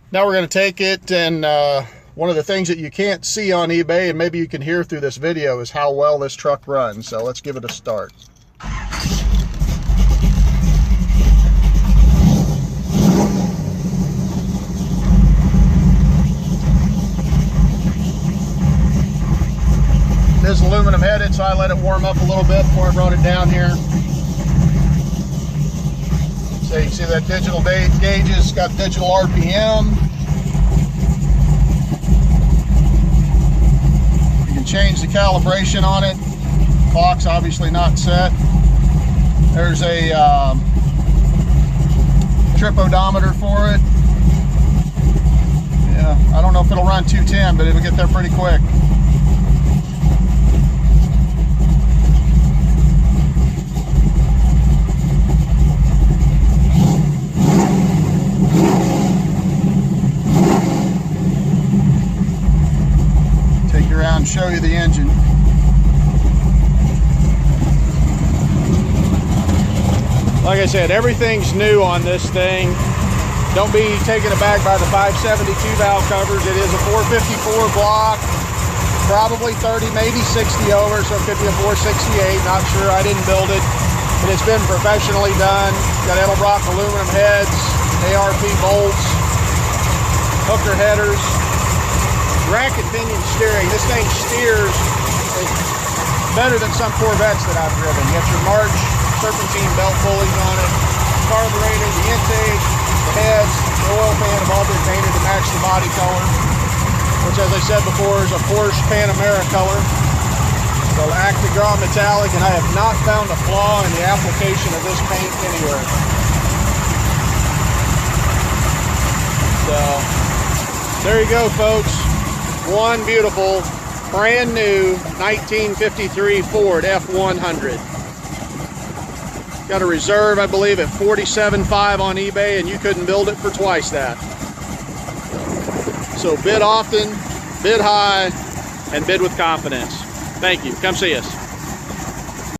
Now we're going to take it, and one of the things that you can't see on eBay, and maybe you can hear through this video, is how well this truck runs. So let's give it a start. It is aluminum headed, so I let it warm up a little bit before I brought it down here. So you can see that digital gauges, got digital RPM. You can change the calibration on it. Clock's obviously not set. There's a trip odometer for it. Yeah, I don't know if it'll run 210, but it'll get there pretty quick. Around, show you the engine. Like I said, everything's new on this thing. Don't be taken aback by the 572 valve covers. It is a 454 block, probably 30, maybe 60 over, so it could be a 468. Not sure, I didn't build it, but it's been professionally done. Got Edelbrock aluminum heads, ARP bolts, hooker headers. Racket pinion steering. This thing steers better than some Corvettes that I've driven. You got your March serpentine belt pulleys on it. Carburetor, the intake, the heads, the oil pan have all been painted to match the body color, which, as I said before, is a Porsche Panamera color. So Actigras metallic, and I have not found a flaw in the application of this paint anywhere. So there you go, folks. One beautiful, brand new 1953 Ford F100. Got a reserve, I believe, at $47,500 on eBay, and you couldn't build it for twice that. So bid often, bid high, and bid with confidence. Thank you. Come see us.